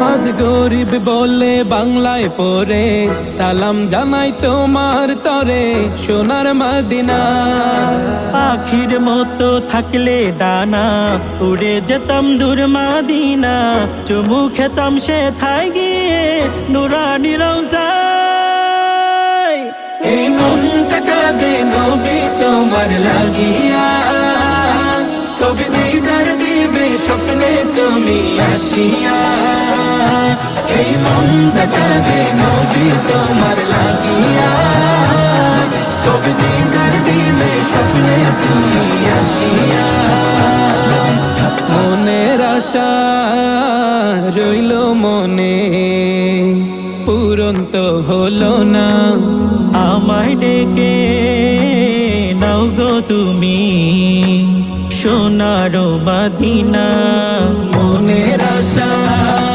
আজ গরিব বলে বাংলায় পড়ে সালাম জানাই তোমার তরে সোনার মদিনা। পাখির মতো থাকলে ডানা উড়ে যেতাম দূর মদিনা, চুমু খেতাম সে থাই গিয়ে নুরানি রওজায়। এই মনটা কাঁদে নবী তোমার লাগিয়া, কবে দিদার দিবে স্বপ্নে তুমি আসিয়া। এই মনটা কাঁদে নবী তোমার লাগিয়া, কবে দিদার দিবে স্বপ্নে তুমি আসিয়া। মনের আশা রইল মনে, পূরণ তো হলো না। আমায় ডেকে নাও গো তুমি সোনার মদিনা।